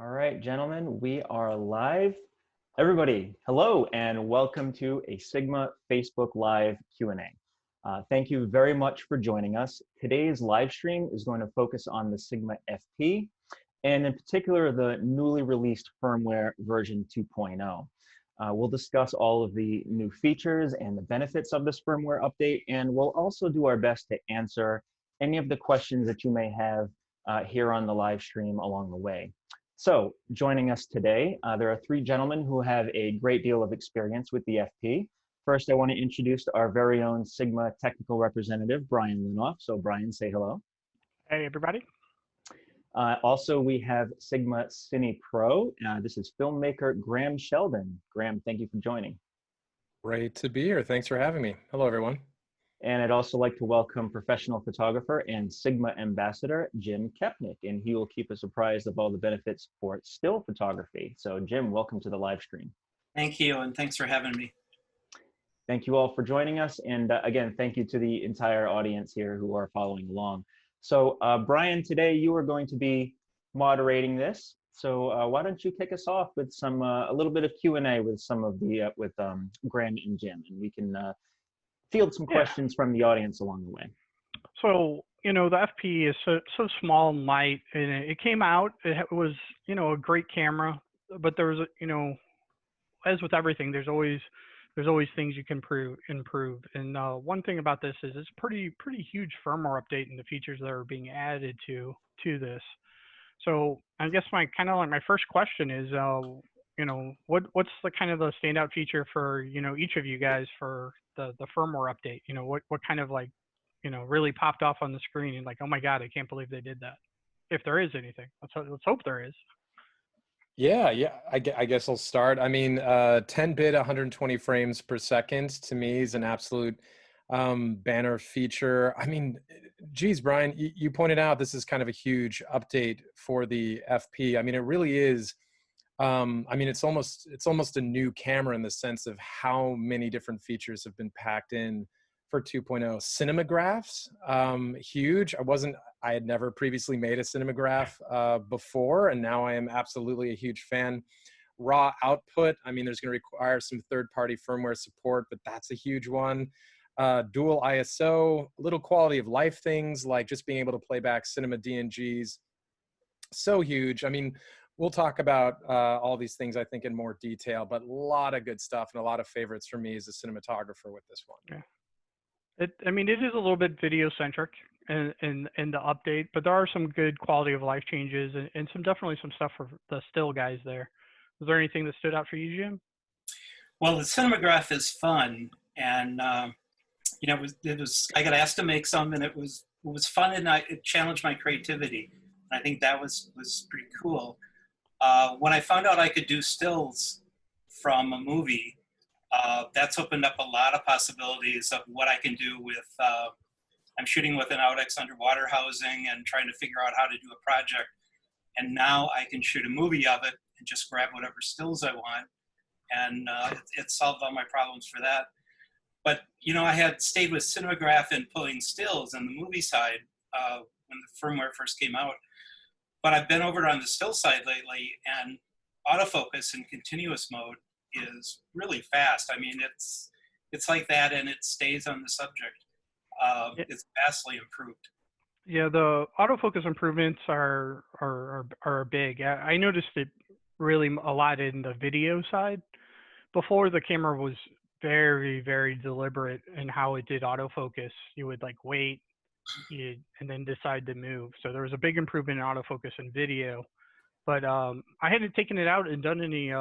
All right, gentlemen, we are live. Everybody, hello and welcome to a Sigma Facebook Live Q&A. Thank you very much for joining us. Today's live stream is going to focus on the Sigma FP, and in particular, the newly released firmware version 2.0. We'll discuss all of the new features and the benefits of this firmware update, and we'll also do our best to answer any of the questions that you may have here on the live stream along the way. So joining us today, there are three gentlemen who have a great deal of experience with the FP. First, I want to introduce our very own Sigma technical representative, Brian Linhoff. So Brian, say hello. Hey, everybody. Also, we have Sigma Cine Pro. This is filmmaker Graham Sheldon. Graham, thank you for joining. Great to be here. Thanks for having me. Hello, everyone. And I'd also like to welcome professional photographer and Sigma ambassador, Jim Koepnick, and he will keep us apprised of all the benefits for still photography. So Jim, welcome to the live stream. Thank you, and thanks for having me. Thank you all for joining us. And again, thank you to the entire audience here who are following along. So Brian, today you are going to be moderating this. So why don't you kick us off with some a little bit of Q&A with some of the Graham and Jim, and we can field some questions from the audience along the way. So, you know, the FP is so small and light, and it came out, it was, you know, a great camera, but there was, you know, as with everything, there's always things you can improve. And one thing about this is it's pretty huge firmware update and the features that are being added to this. So I guess my first question is, you know, what's the kind of the standout feature for, you know, each of you guys for the firmware update? You know, what kind of, like, you know, really popped off on the screen and like, oh my God, I can't believe they did that. If there is anything, let's hope there is. Yeah. I guess I'll start. I mean, 10-bit 120 frames per second to me is an absolute banner feature. I mean, geez, Brian, you pointed out this is kind of a huge update for the FP. I mean, it really is. I mean, it's almost a new camera in the sense of how many different features have been packed in for 2.0. Cinemagraphs, huge. I had never previously made a cinemagraph before, and now I am absolutely a huge fan. Raw output, I mean, there's going to require some third-party firmware support, but that's a huge one. Dual ISO, little quality of life things like just being able to play back cinema DNGs. So huge. I mean, we'll talk about all these things, I think, in more detail, but a lot of good stuff and a lot of favorites for me as a cinematographer with this one. Yeah. I mean, it is a little bit video centric in the update, but there are some good quality of life changes and definitely some stuff for the still guys there. Was there anything that stood out for you, Jim? Well, the Cinemagraph is fun, and you know, it was. I got asked to make some, and it was fun, and it challenged my creativity. And I think that was pretty cool. When I found out I could do stills from a movie, that's opened up a lot of possibilities of what I can do with. I'm shooting with an Audex underwater housing and trying to figure out how to do a project. And now I can shoot a movie of it and just grab whatever stills I want. And it solved all my problems for that. But, you know, I had stayed with Cinemagraph and pulling stills on the movie side when the firmware first came out. But I've been over on the still side lately, and autofocus in continuous mode is really fast. I mean, it's like that, and it stays on the subject. It's vastly improved. Yeah, the autofocus improvements are big. I noticed it really a lot in the video side. Before, the camera was very, very deliberate in how it did autofocus. You would like wait and then decide to move. So there was a big improvement in autofocus in video. But I hadn't taken it out and done any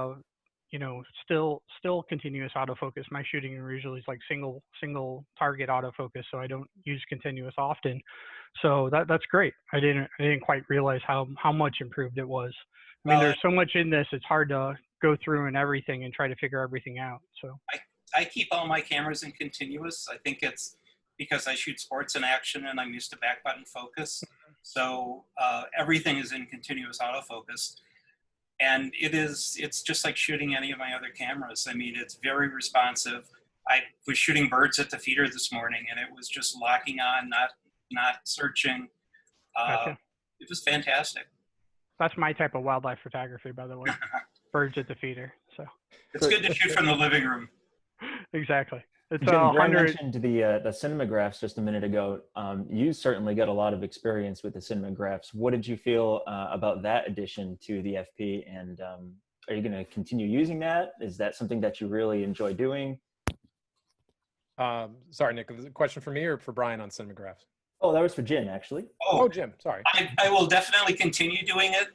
you know, still continuous autofocus. My shooting usually is like single target autofocus, so I don't use continuous often. So that's great. I didn't quite realize how much improved it was. I mean, there's so much in this, it's hard to go through and everything and try to figure everything out. So I keep all my cameras in continuous. I think it's because I shoot sports and action and I'm used to back button focus. So everything is in continuous autofocus. And it's just like shooting any of my other cameras. I mean, it's very responsive. I was shooting birds at the feeder this morning, and it was just locking on, not searching. Gotcha. It was fantastic. That's my type of wildlife photography, by the way. Birds at the feeder. So It's good to shoot from the living room. exactly. It's Jim, Brian 100. mentioned the cinemagraphs just a minute ago. You certainly got a lot of experience with the cinemagraphs. What did you feel about that addition to the FP? And are you going to continue using that? Is that something that you really enjoy doing? Sorry, Nick, was it a question for me or for Brian on Cinemagraphs? Oh, that was for Jim, actually. Oh, Jim, sorry. I will definitely continue doing it.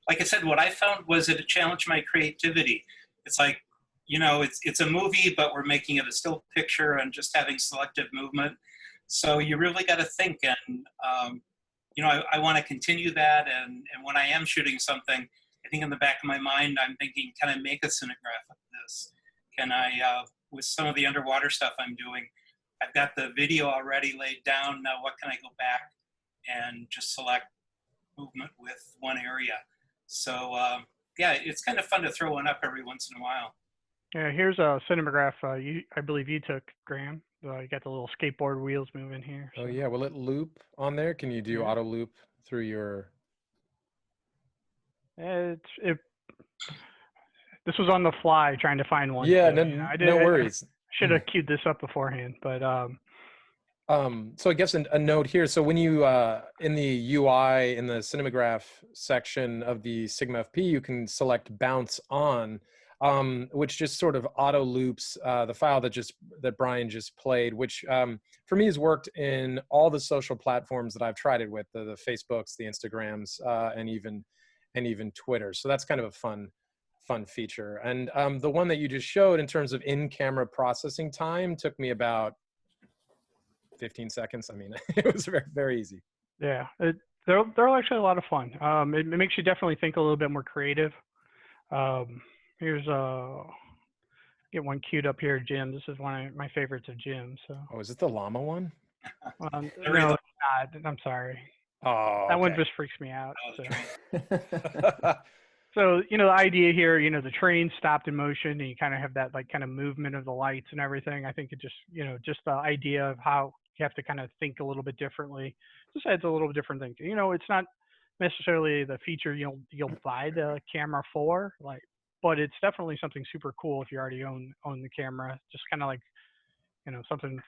Like I said, what I found was that it challenged my creativity. It's like, you know, it's a movie, but we're making it a still picture and just having selective movement. So you really got to think. And, you know, I want to continue that. And when I am shooting something, I think in the back of my mind, I'm thinking, can I make a cinegraph of this? Can I, with some of the underwater stuff I'm doing, I've got the video already laid down. Now what can I go back and just select movement with one area? So yeah, it's kind of fun to throw one up every once in a while. Yeah, here's a Cinemagraph. I believe you took, Graham. You got the little skateboard wheels moving here. So. Oh yeah, will it loop on there? Can you do auto loop through your? This was on the fly trying to find one. Yeah, so, no worries. Should have queued this up beforehand, but so I guess a note here. So when you in the UI in the Cinemagraph section of the Sigma FP, you can select bounce on, which just sort of auto loops the file that Brian just played, which for me has worked in all the social platforms that I've tried it with, the Facebooks, the Instagrams, and even Twitter. So that's kind of a fun feature. And the one that you just showed in terms of in-camera processing time took me about 15 seconds. I mean, it was very, very easy. Yeah, they're actually a lot of fun. It makes you definitely think a little bit more creative. Here's get one queued up here, Jim. This is one of my favorites of Jim. So. Oh, is it the llama one? No, it's not. I'm sorry. Oh, that one just freaks me out. So. So, you know, the idea here, you know, the train stopped in motion and you kind of have that like kind of movement of the lights and everything. I think it just, you know, just the idea of how you have to kind of think a little bit differently just adds a little different thing. You know, it's not necessarily the feature you'll buy the camera for, like, but it's definitely something super cool if you already own the camera. Just kind of like, you know, something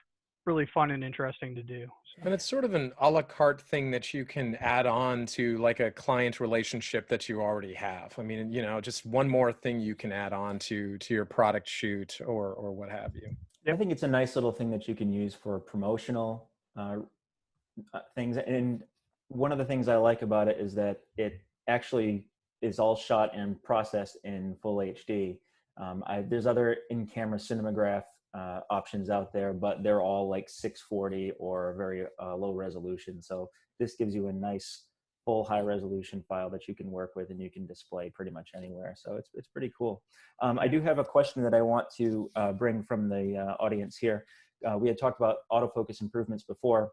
really fun and interesting to do. So. And it's sort of an a la carte thing that you can add on to like a client relationship that you already have. I mean, you know, just one more thing you can add on to your product shoot or what have you. I think it's a nice little thing that you can use for promotional things. And one of the things I like about it is that it actually is all shot and processed in full HD. There's other in-camera Cinemagraph options out there, but they're all like 640 or very low resolution. So this gives you a nice full high resolution file that you can work with and you can display pretty much anywhere. So it's pretty cool. I do have a question that I want to bring from the audience here. We had talked about autofocus improvements before.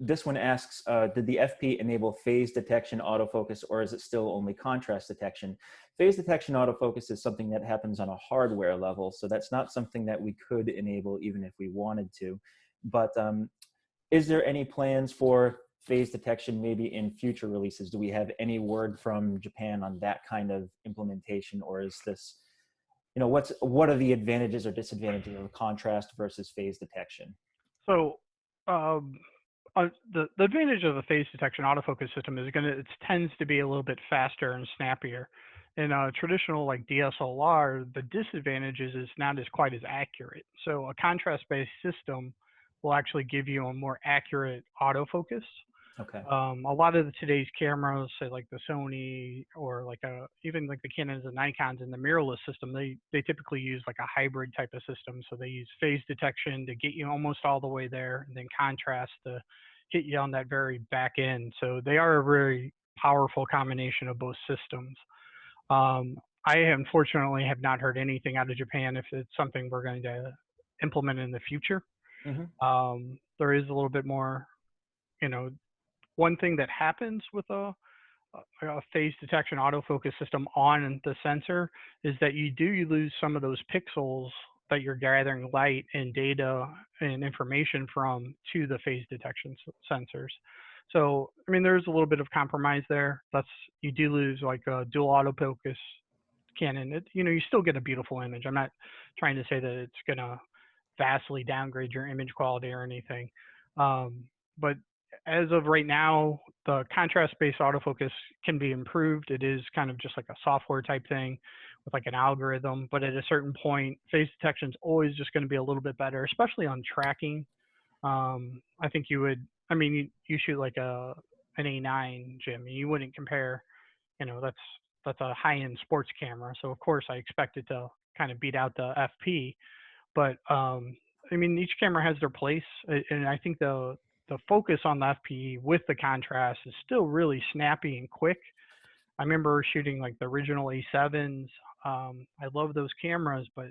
This one asks, did the FP enable phase detection autofocus, or is it still only contrast detection? Phase detection autofocus is something that happens on a hardware level, so that's not something that we could enable even if we wanted to. But is there any plans for phase detection maybe in future releases? Do we have any word from Japan on that kind of implementation, or is this, you know, what are the advantages or disadvantages of contrast versus phase detection? So, the advantage of the phase detection autofocus system is it tends to be a little bit faster and snappier. In a traditional like DSLR, the disadvantage is it's not quite as accurate. So a contrast-based system will actually give you a more accurate autofocus. Okay. A lot of today's cameras, say like the Sony or like even like the Canons and Nikons in the mirrorless system, they typically use like a hybrid type of system. So they use phase detection to get you almost all the way there, and then contrast to hit you on that very back end. So they are a very powerful combination of both systems. I unfortunately have not heard anything out of Japan if it's something we're going to implement in the future. Mm-hmm. There is a little bit more, you know, one thing that happens with a phase detection autofocus system on the sensor is that you lose some of those pixels that you're gathering light and data and information from to the phase detection sensors. So, I mean, there's a little bit of compromise there. You do lose like a dual autofocus Canon. You still get a beautiful image. I'm not trying to say that it's gonna vastly downgrade your image quality or anything. But as of right now, the contrast-based autofocus can be improved. It is kind of just like a software type thing with like an algorithm, but at a certain point, phase detection is always just going to be a little bit better, especially on tracking. I think you shoot like an A9, Jim, and you wouldn't compare, that's a high-end sports camera. So of course I expect it to kind of beat out the FP, but each camera has their place, and I think the focus on the FP with the contrast is still really snappy and quick. I remember shooting like the original A7s. I love those cameras, but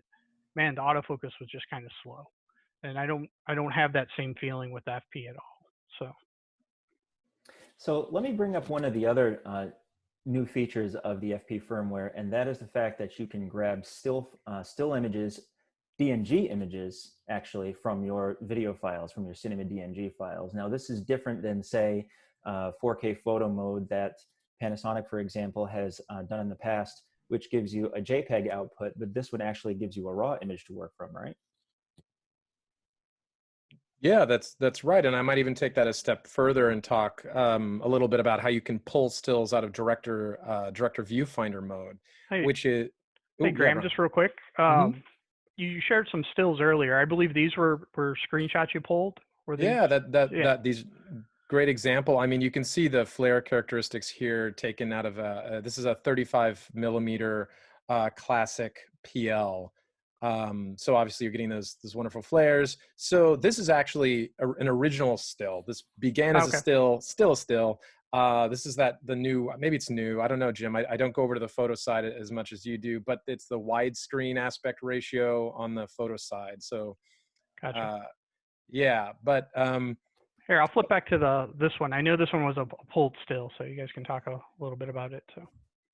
man, the autofocus was just kind of slow, and I don't have that same feeling with the FP at all. So let me bring up one of the other new features of the FP firmware, and that is the fact that you can grab still images, DNG images, actually, from your video files, from your Cinema DNG files. Now, this is different than, say, 4K photo mode that Panasonic, for example, has done in the past, which gives you a JPEG output, but this one actually gives you a raw image to work from, right? Yeah, that's right. And I might even take that a step further and talk a little bit about how you can pull stills out of director viewfinder mode, which is... Hey, Graham, just real quick. You shared some stills earlier. I believe these were screenshots you pulled. These great example. I mean, you can see the flare characteristics here taken out of this is a 35 millimeter classic PL. So obviously you're getting those wonderful flares. So this is actually an original still. This began as a still a still. This is the new, maybe it's new, I don't know, Jim. I don't go over to the photo side as much as you do, but it's the widescreen aspect ratio on the photo side. So, gotcha. Yeah, but here, I'll flip back to this one. I know this one was a pulled still, so you guys can talk a little bit about it. So.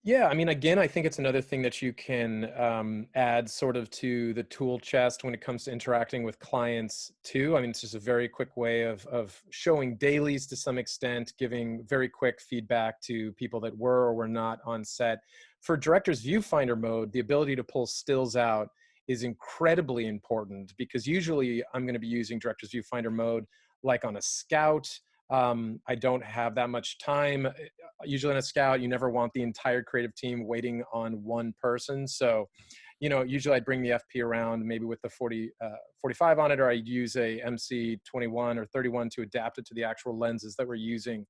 Yeah, I mean, again, I think it's another thing that you can add sort of to the tool chest when it comes to interacting with clients too. I mean, it's just a very quick way of showing dailies to some extent, giving very quick feedback to people that were or were not on set. For director's viewfinder mode, the ability to pull stills out is incredibly important, because usually I'm going to be using director's viewfinder mode like on a scout. I don't have that much time. Usually in a scout, you never want the entire creative team waiting on one person. So, usually I'd bring the FP around maybe with the 45 on it, or I'd use a MC 21 or 31 to adapt it to the actual lenses that we're using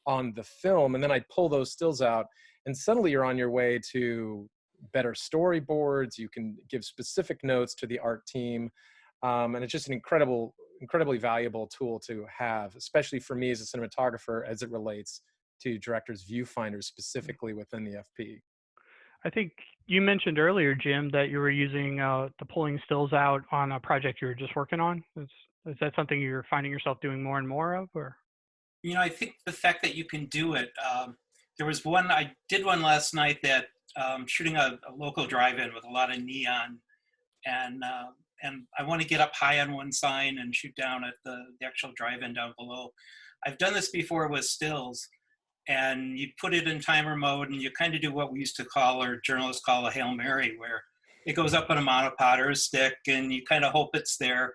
on the film. And then I'd pull those stills out, and suddenly you're on your way to better storyboards. You can give specific notes to the art team. And it's just an incredibly valuable tool to have, especially for me as a cinematographer, as it relates to director's viewfinders specifically within the FP. I think you mentioned earlier, Jim, that you were using the pulling stills out on a project you were just working on. Is that something you're finding yourself doing more and more of, or? I think the fact that you can do it. There was one, I did one last night that shooting a local drive-in with a lot of neon, and I want to get up high on one sign and shoot down at the actual drive-in down below. I've done this before with stills, and you put it in timer mode, and you kind of do what we used to call, or journalists call, a Hail Mary, where it goes up on a monopod or a stick, and you kind of hope it's there,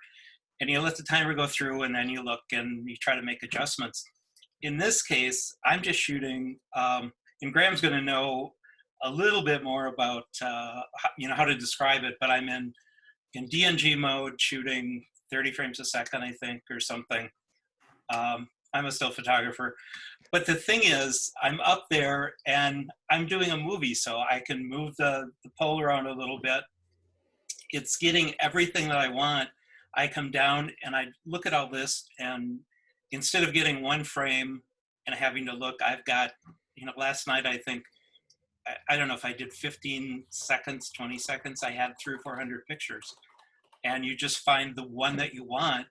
and you let the timer go through, and then you look and you try to make adjustments. In this case, I'm just shooting, and Graham's going to know a little bit more about how to describe it, but I'm in DNG mode, shooting 30 frames a second, I think, or something. I'm a still photographer. But the thing is, I'm up there and I'm doing a movie, so I can move the pole around a little bit. It's getting everything that I want. I come down and I look at all this, and instead of getting one frame and having to look, I've got, last night I think, I don't know if I did 15 seconds, 20 seconds, I had 300 or 400 pictures. And you just find the one that you want.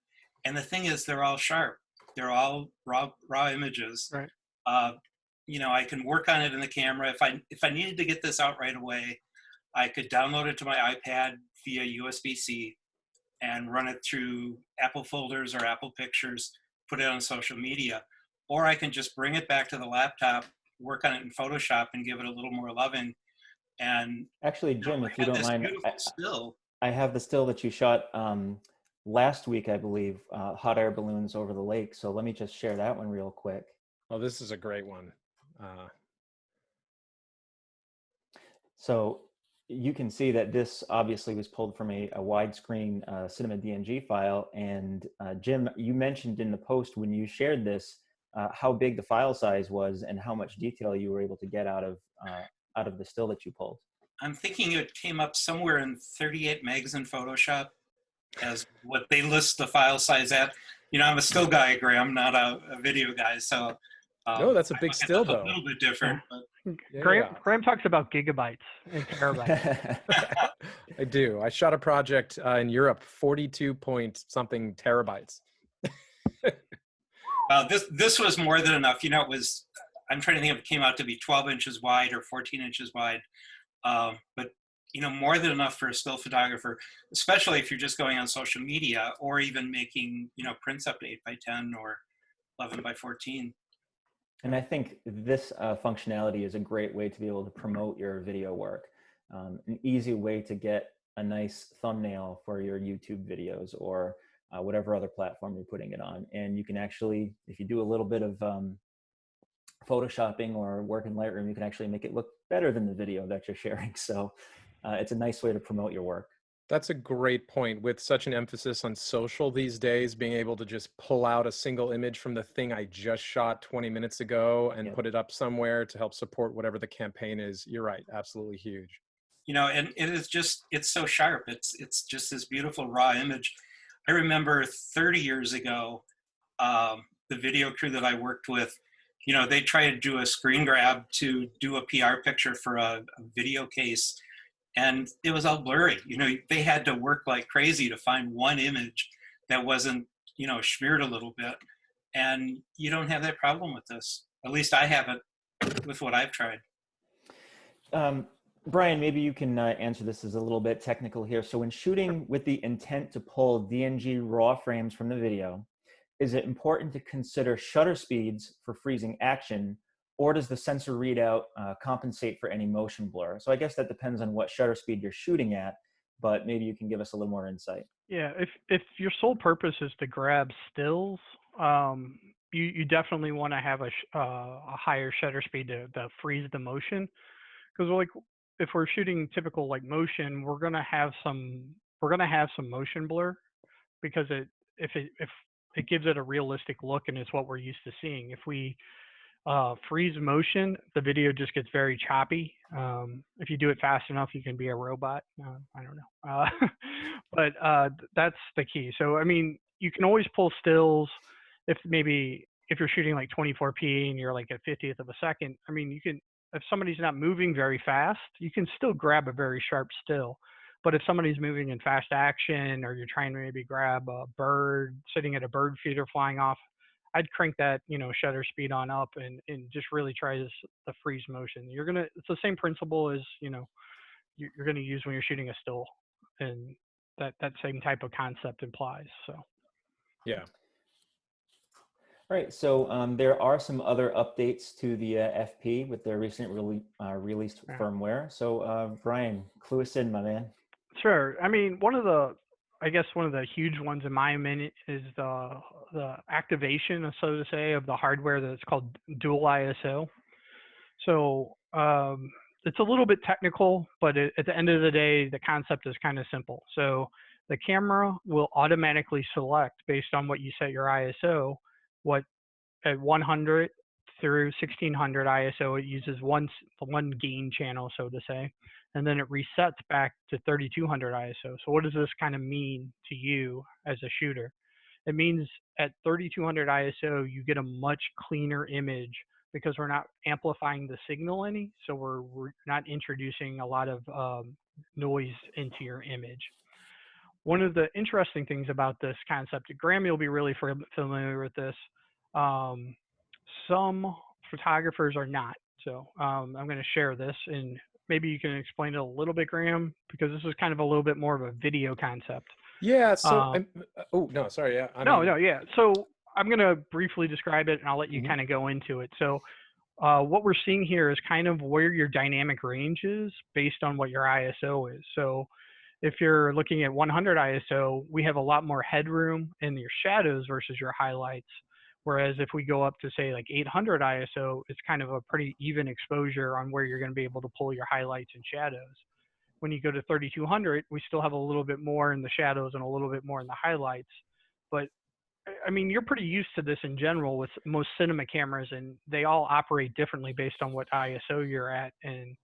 And the thing is, they're all sharp. They're all raw images. Right. I can work on it in the camera. If I needed to get this out right away, I could download it to my iPad via USB-C and run it through Apple folders or Apple Pictures, put it on social media. or I can just bring it back to the laptop, work on it in Photoshop, and give it a little more loving. And actually, Jim, if you don't mind, beautiful still. I have the still that you shot last week, I believe, hot air balloons over the lake. So let me just share that one real quick. Oh, this is a great one. So you can see that this obviously was pulled from a widescreen cinema DNG file. And Jim, you mentioned in the post when you shared this, how big the file size was and how much detail you were able to get out of the still that you pulled. I'm thinking it came up somewhere in 38 megs in Photoshop as what they list the file size at. You know, I'm a still guy, Graham, not a video guy. So no, that's a big still though. A little bit different. Yeah. But Graham talks about gigabytes and terabytes. I do. I shot a project in Europe, 42 point something terabytes. This was more than enough. You know, it was, I'm trying to think if it came out to be 12 inches wide or 14 inches wide. But, you know, more than enough for a still photographer, especially if you're just going on social media or even making, you know, prints up to 8x10 or 11x14. And I think this functionality is a great way to be able to promote your video work. An easy way to get a nice thumbnail for your YouTube videos or whatever other platform you're putting it on. And you can actually, if you do a little bit of Photoshopping or work in Lightroom, you can actually make it look better than the video that you're sharing. So it's a nice way to promote your work. That's a great point. With such an emphasis on social these days, being able to just pull out a single image from the thing I just shot 20 minutes ago and put it up somewhere to help support whatever the campaign is. You're right. Absolutely huge. You know, and it is just, it's so sharp. It's just this beautiful raw image. I remember 30 years ago, the video crew that I worked with, you know, they tried to do a screen grab to do a PR picture for a video case. And it was all blurry. You know, they had to work like crazy to find one image that wasn't, you know, smeared a little bit. And you don't have that problem with this. At least I haven't with what I've tried. Brian, maybe you can answer this as a little bit technical here. So when shooting with the intent to pull DNG raw frames from the video, is it important to consider shutter speeds for freezing action, or does the sensor readout compensate for any motion blur? So I guess that depends on what shutter speed you're shooting at, but maybe you can give us a little more insight. Yeah, if your sole purpose is to grab stills, you definitely want to have a higher shutter speed to freeze the motion, because like if we're shooting typical like motion, we're gonna have some motion blur, because if it gives it a realistic look and it's what we're used to seeing. If we freeze motion, the video just gets very choppy. If you do it fast enough, you can be a robot. I don't know, but that's the key. So I mean, you can always pull stills if you're shooting like 24p and you're like at 50th of a second. I mean, you can, if somebody's not moving very fast, you can still grab a very sharp still. But if somebody's moving in fast action, or you're trying to maybe grab a bird sitting at a bird feeder flying off, I'd crank that, you know, shutter speed on up and just really try the freeze motion. It's the same principle as, you know, you're gonna use when you're shooting a still, and that same type of concept implies. So yeah. All right, so there are some other updates to the FP with their recent released firmware. So Brian, clue us in, my man. Sure. I mean, one of the huge ones in my opinion is the activation, so to say, of the hardware that's called dual ISO. So it's a little bit technical, but at the end of the day, the concept is kind of simple. So the camera will automatically select, based on what you set your ISO, what at 100 through 1600 ISO, it uses one gain channel, so to say, and then it resets back to 3200 ISO. So what does this kind of mean to you as a shooter? It means at 3200 ISO, you get a much cleaner image because we're not amplifying the signal any, so we're not introducing a lot of noise into your image. One of the interesting things about this concept, Graham, you'll be really familiar with this. Some photographers are not. So I'm going to share this, and maybe you can explain it a little bit, Graham, because this is kind of a little bit more of a video concept. Yeah. So, oh no, sorry. Yeah. Yeah. So I'm going to briefly describe it, and I'll let you kind of go into it. So what we're seeing here is kind of where your dynamic range is based on what your ISO is. So if you're looking at 100 ISO, we have a lot more headroom in your shadows versus your highlights. Whereas if we go up to say like 800 ISO, it's kind of a pretty even exposure on where you're going to be able to pull your highlights and shadows. When you go to 3200, we still have a little bit more in the shadows and a little bit more in the highlights. But I mean, you're pretty used to this in general with most cinema cameras, and they all operate differently based on what ISO you're at. And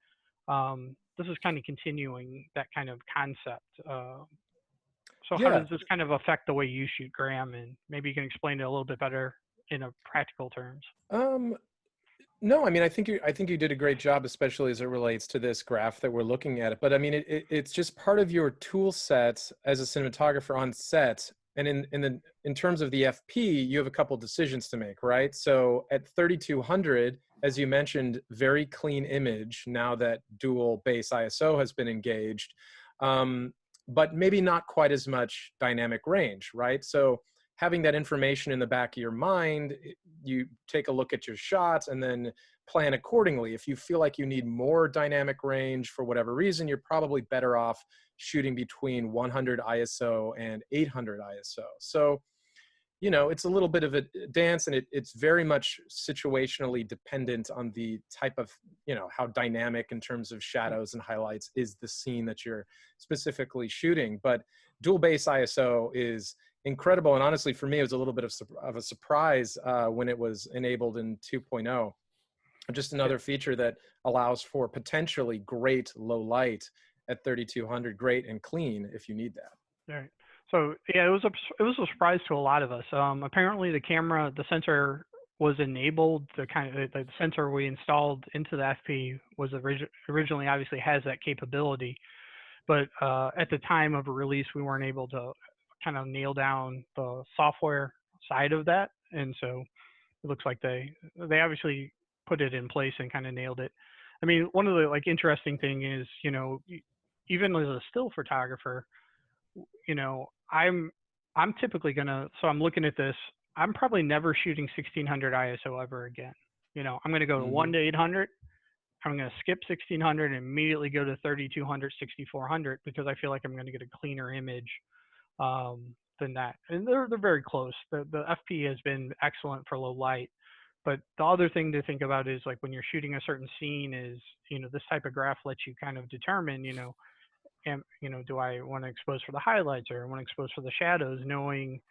this is kind of continuing that kind of concept. So how does this kind of affect the way you shoot, Graham? And maybe you can explain it a little bit better in a practical terms. No, I mean, I think you did a great job, especially as it relates to this graph that we're looking at. But I mean, it's just part of your tool set as a cinematographer on set. And in terms of the FP, you have a couple decisions to make, right? So at 3200, as you mentioned, very clean image now that dual base ISO has been engaged, but maybe not quite as much dynamic range, right? So having that information in the back of your mind, you take a look at your shots and then plan accordingly. If you feel like you need more dynamic range for whatever reason, you're probably better off shooting between 100 ISO and 800 ISO. So, you know, it's a little bit of a dance, and it's very much situationally dependent on the type of, you know, how dynamic in terms of shadows and highlights is the scene that you're specifically shooting. But dual base ISO is incredible. And honestly, for me, it was a little bit of a surprise when it was enabled in 2.0. Just another feature that allows for potentially great low light at 3200, great and clean if you need that. All right. So yeah, it was a surprise to a lot of us. Apparently the sensor was enabled. The sensor we installed into the FP was originally obviously has that capability, but at the time of release, we weren't able to kind of nail down the software side of that, and so it looks like they obviously put it in place and kind of nailed it. I mean, one of the like interesting thing is, you know, even as a still photographer, you know, I'm typically gonna, so I'm looking at this, I'm probably never shooting 1600 ISO ever again. You know, I'm gonna go to 1 to 800. I'm gonna skip 1600 and immediately go to 3200, 6400 because I feel like I'm gonna get a cleaner image than that. And they're very close. The FP has been excellent for low light. But the other thing to think about is like when you're shooting a certain scene is, you know, this type of graph lets you kind of determine, you know, do I want to expose for the highlights or I want to expose for the shadows, knowing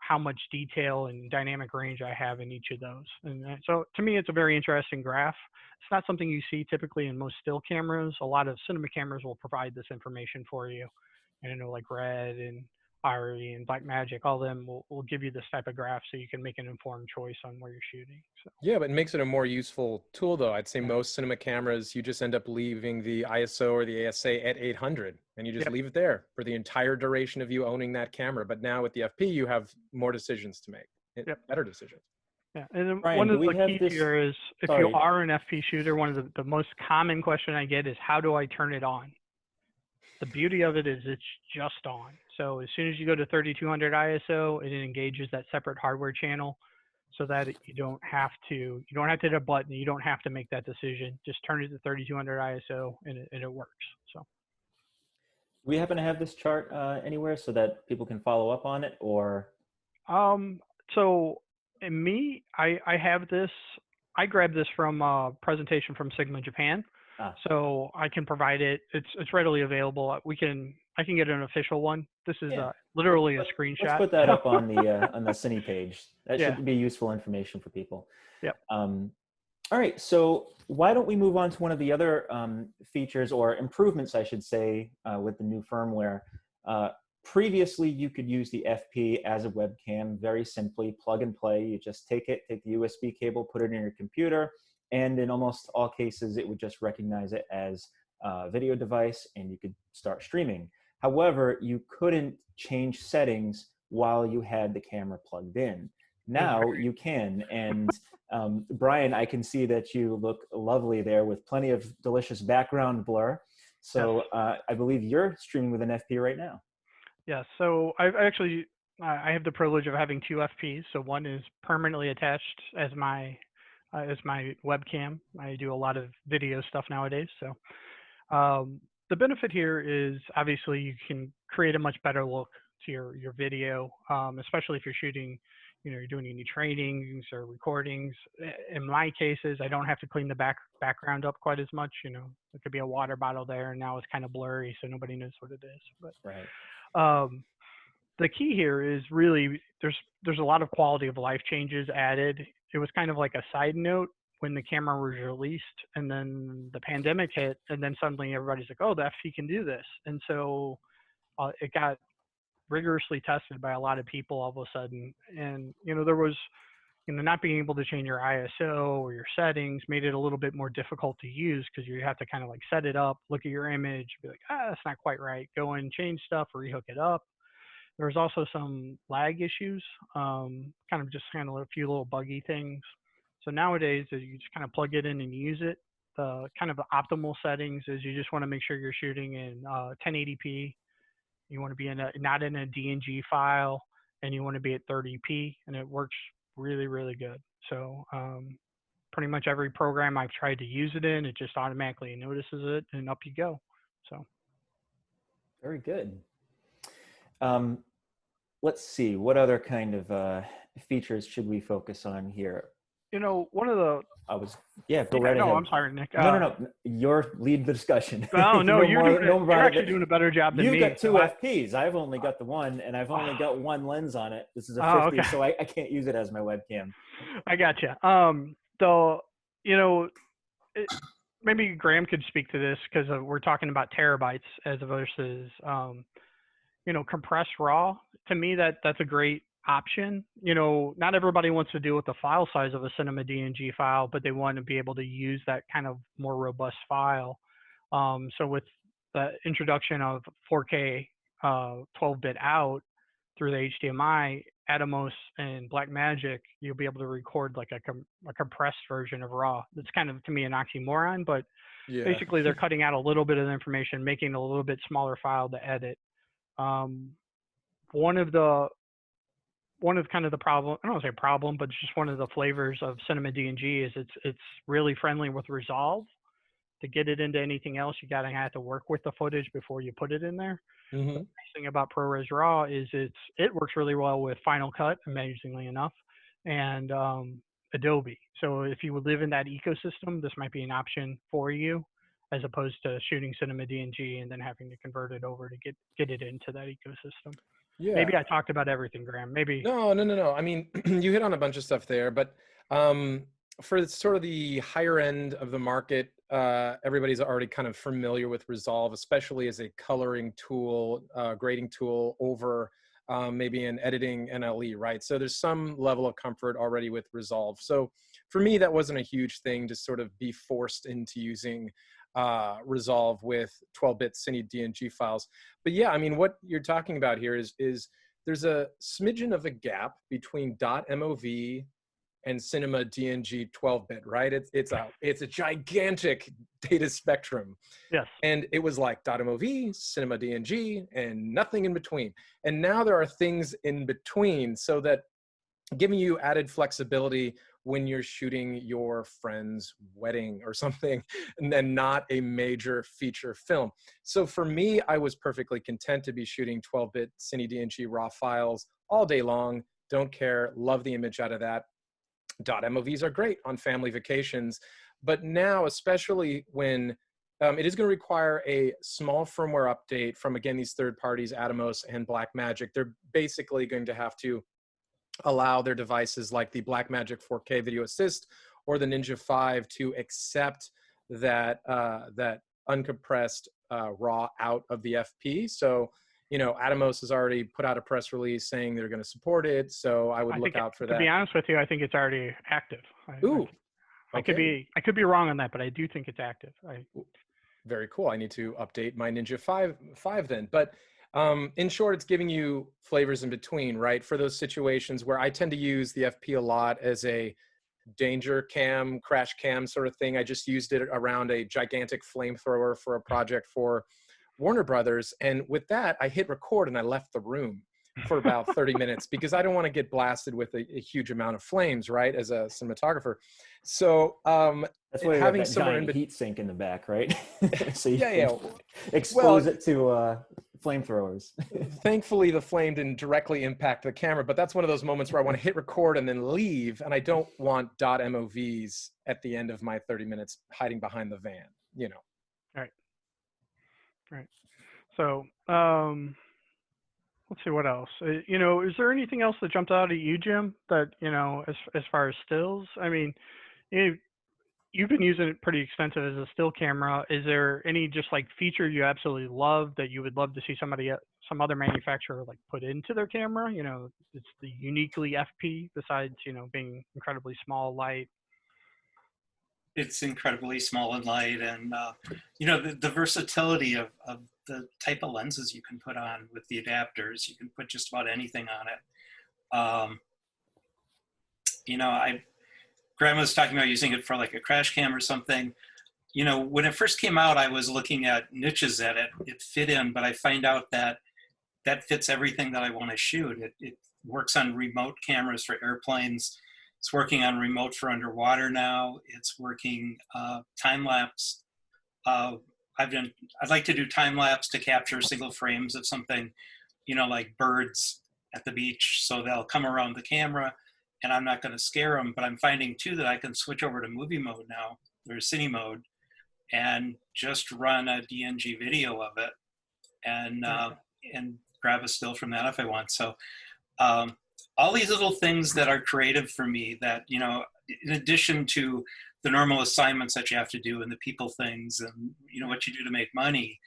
how much detail and dynamic range I have in each of those. And so to me, it's a very interesting graph. It's not something you see typically in most still cameras. A lot of cinema cameras will provide this information for you. And I know like Red and Ari and Blackmagic, all of them will give you this type of graph so you can make an informed choice on where you're shooting. So. Yeah, but it makes it a more useful tool though. I'd say most cinema cameras, you just end up leaving the ISO or the ASA at 800 and you just leave it there for the entire duration of you owning that camera. But now with the FP, you have more decisions to make, better decisions. Yeah, and Brian, one of the keys here is if you are an FP shooter, one of the most common question I get is how do I turn it on? The beauty of it is it's just on. So as soon as you go to 3200 ISO, it engages that separate hardware channel so that you don't have to hit a button. You don't have to make that decision. Just turn it to 3200 ISO and it works. So. Do we happen to have this chart anywhere so that people can follow up on it or? So in me, I have this, I grabbed this from a presentation from Sigma Japan. So I can provide it. It's readily available. I can get an official one. This is literally a screenshot. Let's put that up on the Cine page. That should be useful information for people. Yep. All right. So why don't we move on to one of the other features or improvements, I should say, with the new firmware. Previously, you could use the FP as a webcam very simply, plug and play. You just take the USB cable, put it in your computer. And in almost all cases, it would just recognize it as a video device and you could start streaming. However, you couldn't change settings while you had the camera plugged in. Now you can. And Brian, I can see that you look lovely there with plenty of delicious background blur. So I believe you're streaming with an FP right now. Yeah, so I've actually, I have the privilege of having two FPs. So one is permanently attached as my webcam. I do a lot of video stuff nowadays. So the benefit here is obviously you can create a much better look to your video, especially if you're shooting, you're doing any trainings or recordings. In my cases, I don't have to clean the background up quite as much. There could be a water bottle there, and now it's kind of blurry, so nobody knows what it is. But Right. The key here is really there's a lot of quality of life changes added. It was kind of like a side note when the camera was released, and then the pandemic hit, and then suddenly everybody's like, oh, the FP can do this. And so it got rigorously tested by a lot of people all of a sudden. And, there was, not being able to change your ISO or your settings made it a little bit more difficult to use because you have to kind of like set it up, look at your image, be like, that's not quite right. Go and change stuff or rehook it up. There was also some lag issues, kind of just handle a few little buggy things. So nowadays, you just kind of plug it in and use it. The kind of optimal settings is you just want to make sure you're shooting in 1080p. You want to be not in a DNG file, and you want to be at 30p, and it works really, really good. So pretty much every program I've tried to use it in, it just automatically notices it, and up you go. So very good. Let's see, what other kind of features should we focus on here? One of the go right ahead. No, I'm sorry, Nick. No. You're lead the discussion. Oh no, you're actually doing a better job than me. You've got two FPs. I've only got the one, and I've only got one lens on it. This is a 50, so I can't use it as my webcam. I gotcha. Maybe Graham could speak to this because we're talking about terabytes as versus compressed RAW. To me, that's a great option. Not everybody wants to deal with the file size of a Cinema DNG file, but they want to be able to use that kind of more robust file. So with the introduction of 4K 12-bit out through the HDMI, Atomos and Blackmagic, you'll be able to record like a compressed version of RAW. That's kind of, to me, an oxymoron, but basically they're cutting out a little bit of the information, making it a little bit smaller file to edit. One of kind of the problem, I don't want to say problem, but it's just one of the flavors of Cinema DNG is it's really friendly with Resolve. To get it into anything else, you gotta have to work with the footage before you put it in there. Mm-hmm. The nice thing about ProRes RAW is it works really well with Final Cut, amazingly enough, and Adobe. So if you would live in that ecosystem, this might be an option for you, as opposed to shooting Cinema DNG and then having to convert it over to get it into that ecosystem. Yeah. Maybe I talked about everything, Graham. Maybe. No. I mean, you hit on a bunch of stuff there, but for sort of the higher end of the market, everybody's already kind of familiar with Resolve, especially as a coloring tool, grading tool over maybe an editing NLE, right? So there's some level of comfort already with Resolve. So for me, that wasn't a huge thing to sort of be forced into using Resolve with 12-bit Cine DNG files. But yeah, I mean, what you're talking about here is there's a smidgen of a gap between .mov and Cinema DNG 12-bit, right? It's a gigantic data spectrum. Yes. And it was like .mov, Cinema DNG, and nothing in between. And now there are things in between, so that giving you added flexibility when you're shooting your friend's wedding or something, and then not a major feature film. So for me, I was perfectly content to be shooting 12-bit Cine DNG RAW files all day long. Don't care, love the image out of that. .movs are great on family vacations, but now, especially when it is going to require a small firmware update from, again, these third parties, Atomos and Blackmagic. They're basically going to have to allow their devices like the Blackmagic 4K Video Assist or the Ninja 5 to accept that uncompressed RAW out of the FP. So, Atomos has already put out a press release saying they're going to support it. So I would look out for that. To be honest with you, I think it's already active. Ooh. I could be wrong on that, but I do think it's active. Very cool. I need to update my Ninja 5 then. But in short, it's giving you flavors in between, right? For those situations where I tend to use the FP a lot as a danger cam, crash cam sort of thing. I just used it around a gigantic flamethrower for a project for Warner Brothers. And with that, I hit record and I left the room. for about 30 minutes because I don't want to get blasted with a huge amount of flames, right, as a cinematographer. So that's why you have having that somewhere giant heat sink in the back, right? So you yeah, can yeah. expose Well, it to flamethrowers. thankfully the flame didn't directly impact the camera, but that's one of those moments where I want to hit record and then leave, and I don't want .movs at the end of my 30 minutes hiding behind the van, you know. Right. So, let's see what else. You know, is there anything else that jumped out at you, Jim? That, you know, as far as stills? I mean, you've been using it pretty extensive as a still camera. Is there any just like feature you absolutely love that you would love to see some other manufacturer like put into their camera? You know, it's the uniquely FP besides, you know, being incredibly small, light. It's incredibly small and light, and you know, the versatility of the type of lenses you can put on with the adapters. You can put just about anything on it. You know, Graham was talking about using it for like a crash cam or something. You know, when it first came out, I was looking at niches that it fit in, but I find out that that fits everything that I want to shoot. It works on remote cameras for airplanes. It's working on remote for underwater now. It's working time lapse. I'd like to do time lapse to capture single frames of something, you know, like birds at the beach. So they'll come around the camera, and I'm not going to scare them. But I'm finding too that I can switch over to movie mode now, or Cine mode, and just run a DNG video of it, and grab a still from that if I want. So all these little things that are creative for me that, you know, in addition to the normal assignments that you have to do and the people things and, you know, what you do to make money,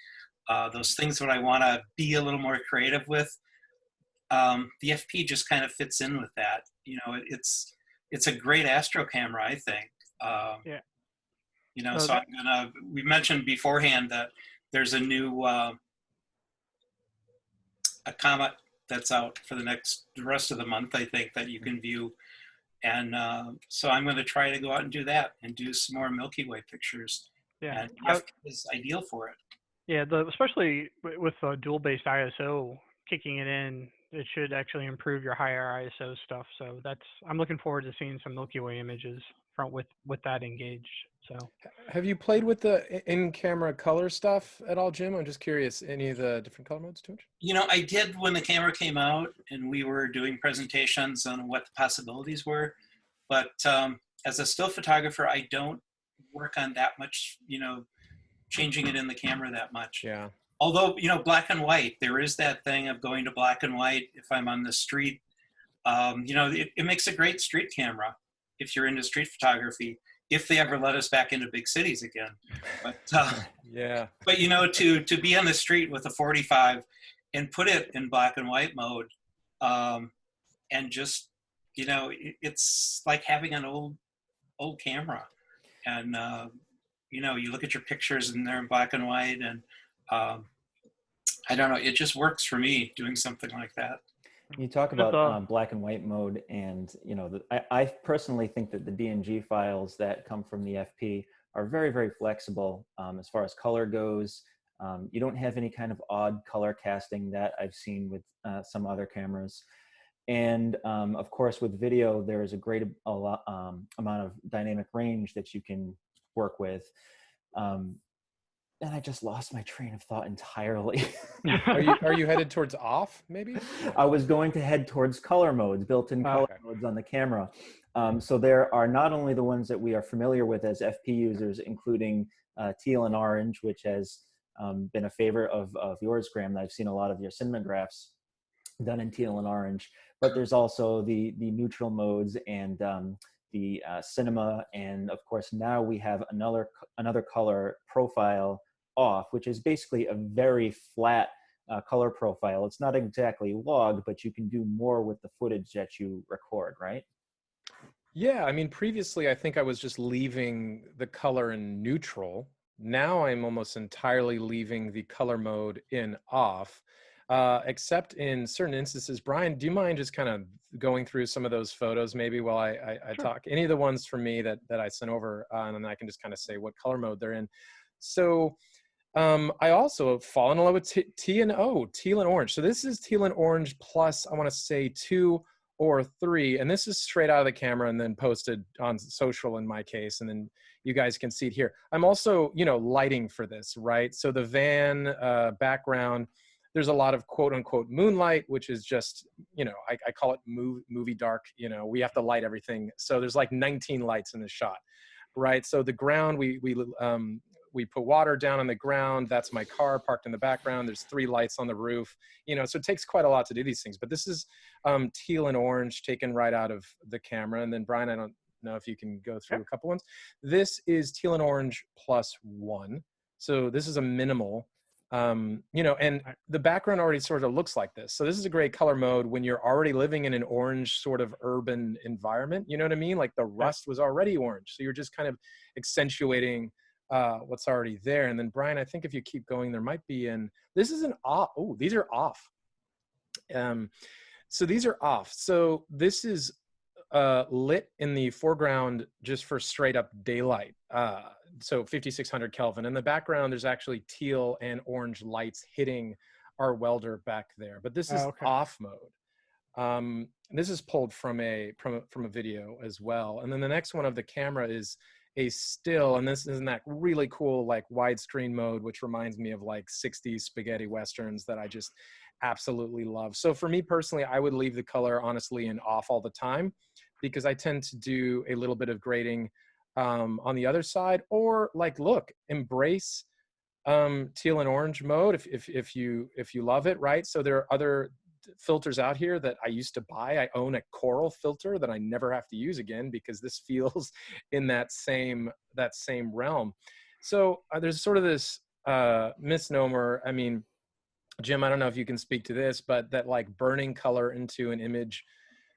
those things that I want to be a little more creative with, the FP just kind of fits in with that. You know, it's a great astro camera, I think. Yeah. You know, so we mentioned beforehand that there's a new, a Comet that's out for the rest of the month, I think, that you can view. And so I'm going to try to go out and do that and do some more Milky Way pictures. Yeah. And FP is ideal for it. Yeah, especially with the dual-based ISO kicking it in, it should actually improve your higher ISO stuff. So I'm looking forward to seeing some Milky Way images with that engaged. So, have you played with the in-camera color stuff at all, Jim? I'm just curious, any of the different color modes to it? You know, I did when the camera came out and we were doing presentations on what the possibilities were. But as a still photographer, I don't work on that much, you know, changing it in the camera that much. Yeah. Although, you know, black and white, there is that thing of going to black and white if I'm on the street. You know, it makes a great street camera if you're into street photography, if they ever let us back into big cities again. But yeah. But you know, to be on the street with a 45 and put it in black and white mode, and just, you know, it's like having an old camera, and you know, you look at your pictures and they're in black and white, and I don't know, it just works for me doing something like that. You talk about black and white mode, and you know, I personally think that the DNG files that come from the FP are very, very flexible as far as color goes. You don't have any kind of odd color casting that I've seen with some other cameras. And of course, with video, there is a great amount of dynamic range that you can work with. And I just lost my train of thought entirely. Are you headed towards off, maybe? I was going to head towards color modes, built-in color modes on the camera. So there are not only the ones that we are familiar with as FP users, including teal and orange, which has been a favorite of yours, Graham. I've seen a lot of your Cinemagraphs done in teal and orange, but there's also the neutral modes and the cinema, and of course now we have another color profile off, which is basically a very flat color profile. It's not exactly log, but you can do more with the footage that you record, right? Yeah, I mean, previously I think I was just leaving the color in neutral. Now I'm almost entirely leaving the color mode in off, except in certain instances. Brian, do you mind just kind of going through some of those photos maybe while I Sure. talk? Any of the ones from me that I sent over, and then I can just kind of say what color mode they're in. So I also have fallen in love with teal and orange. So this is teal and orange plus, I want to say 2 or 3, and this is straight out of the camera and then posted on social in my case, and then you guys can see it here. I'm also, lighting for this, right? So the van background, there's a lot of quote unquote moonlight, which is just, I call it movie dark. We have to light everything. So there's like 19 lights in the shot, right? So the ground, we put water down on the ground. That's my car parked in the background. There's 3 lights on the roof, so it takes quite a lot to do these things. But this is teal and orange taken right out of the camera. And then Brian, I don't know if you can go through a couple ones. This is teal and orange +1. So this is a minimal, and the background already sort of looks like this. So this is a great color mode when you're already living in an orange sort of urban environment. You know what I mean? Like the rust was already orange. So you're just kind of accentuating what's already there. And then Brian, I think if you keep going, there might be this is an off. Oh, these are off. So these are off. So this is lit in the foreground just for straight up daylight. So 5600 Kelvin. In the background, there's actually teal and orange lights hitting our welder back there. But this is off mode. This is pulled from a video as well. And then the next one of the camera is a still, and this is in that really cool like widescreen mode, which reminds me of like 60s spaghetti westerns that I just absolutely love. So for me personally, I would leave the color honestly in off all the time, because I tend to do a little bit of grading on the other side, or like, look, embrace teal and orange mode if you love it, right? So there are other filters out here that I used to buy. I own a coral filter that I never have to use again, because this feels in that same realm. So there's sort of this misnomer. I mean, Jim, I don't know if you can speak to this, but that like burning color into an image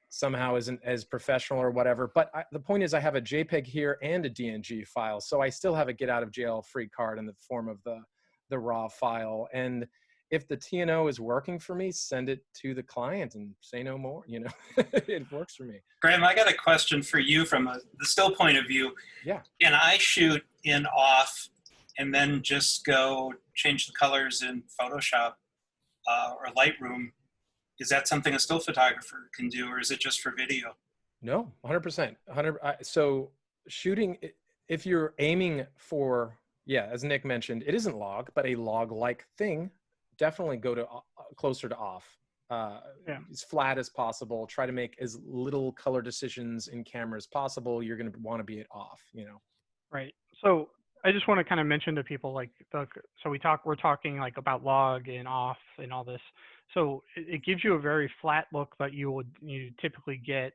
somehow isn't as professional or whatever. But the point is, I have a JPEG here and a DNG file, so I still have a get out of jail free card in the form of the raw file. And if the TNO is working for me, send it to the client and say no more. It works for me. Graham, I got a question for you from the still point of view. Yeah. Can I shoot in off and then just go change the colors in Photoshop or Lightroom? Is that something a still photographer can do, or is it just for video? No, 100%. So shooting, if you're aiming for, as Nick mentioned, it isn't log, but a log-like thing, definitely go to closer to off. As flat as possible. Try to make as little color decisions in camera as possible. You're going to want to be at off, Right. So I just want to kind of mention to people like, we're talking like about log and off and all this. So it gives you a very flat look that you typically get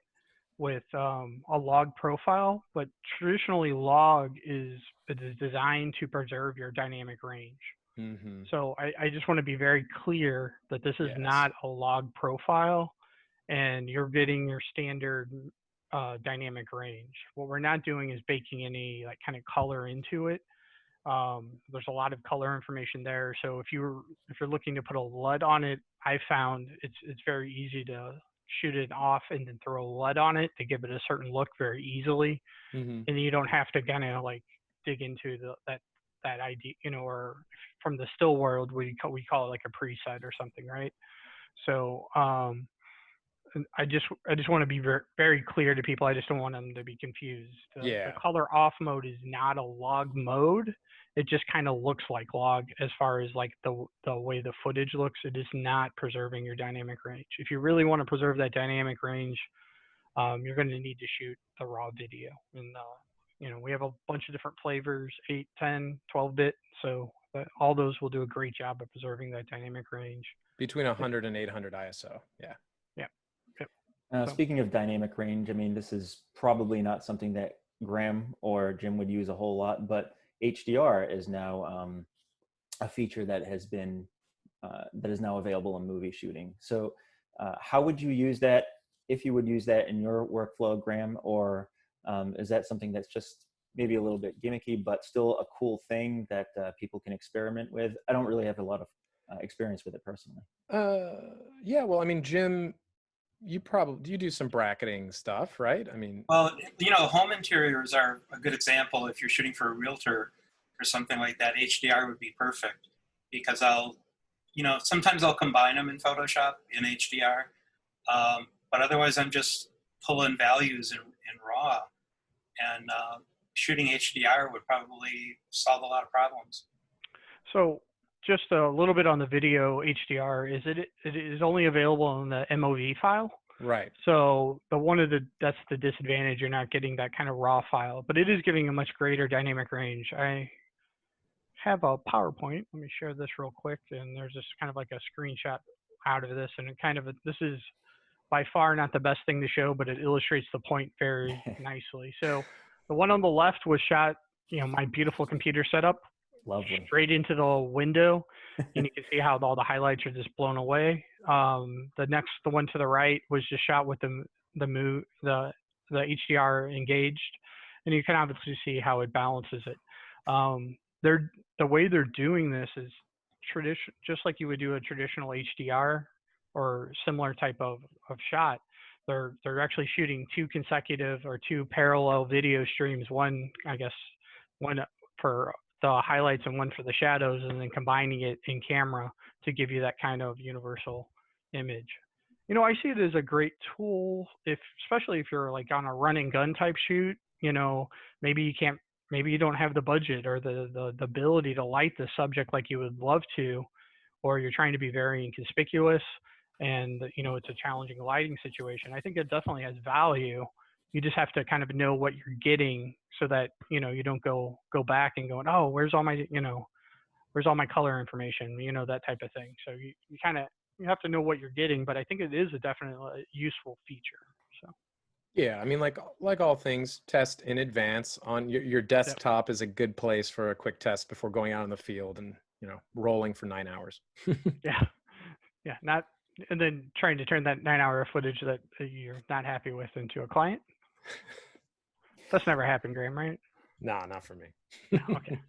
with a log profile, but traditionally log is designed to preserve your dynamic range. Mm-hmm. So I just want to be very clear that this is not a log profile, and you're getting your standard dynamic range. What we're not doing is baking any like kind of color into it. There's a lot of color information there. So if you're looking to put a LUT on it, I found it's very easy to shoot it off and then throw a LUT on it to give it a certain look very easily. Mm-hmm. And you don't have to kind of like dig into that idea, or from the still world, we call it like a preset or something, right? So I just want to be very, very clear to people. I just don't want them to be confused. The color off mode is not a log mode. It just kind of looks like log as far as like the way the footage looks. It is not preserving your dynamic range. If you really want to preserve that dynamic range, you're going to need to shoot the raw video. And we have a bunch of different flavors, 8, 10, 12-bit. So all those will do a great job of preserving that dynamic range. Between 100 and 800 ISO. Yeah. Speaking of dynamic range, I mean, this is probably not something that Graham or Jim would use a whole lot, but HDR is now a feature that has been that is now available in movie shooting. So how would you use that, if you would use that in your workflow, Graham, or is that something that's just maybe a little bit gimmicky, but still a cool thing that people can experiment with? I don't really have a lot of experience with it personally. Well, I mean, Jim, you do some bracketing stuff, right? I mean, well, home interiors are a good example. If you're shooting for a realtor, or something like that, HDR would be perfect, because sometimes I'll combine them in Photoshop in HDR, but otherwise I'm just pulling values in RAW, and shooting HDR would probably solve a lot of problems. So just a little bit on the video HDR, it is only available in the MOV file. Right. So that's the disadvantage. You're not getting that kind of raw file, but it is giving a much greater dynamic range. I have a PowerPoint. Let me share this real quick. And there's just kind of like a screenshot out of this. And this is by far not the best thing to show, but it illustrates the point very nicely. So the one on the left was shot, my beautiful computer setup. Lovely. Straight into the window, and you can see how all the highlights are just blown away. The one to the right was just shot with the HDR engaged, and you can obviously see how it balances it. The way they're doing this is just like you would do a traditional HDR or similar type of shot. They're actually shooting two consecutive or two parallel video streams. One for the highlights and one for the shadows, and then combining it in camera to give you that kind of universal image. I see it as a great tool, especially if you're like on a run and gun type shoot. Maybe you don't have the budget or the ability to light the subject like you would love to, or you're trying to be very inconspicuous, and it's a challenging lighting situation. I think it definitely has value. You just have to kind of know what you're getting, so that you don't go back and going, oh, where's all my color information, that type of thing. So you have to know what you're getting, but I think it is a definitely useful feature. So yeah, I mean, like all things, test in advance on your desktop. Is a good place for a quick test before going out in the field and rolling for 9 hours. yeah, and then trying to turn that 9-hour footage that you're not happy with into a client. That's never happened, Graham, right? No, not for me. No, okay.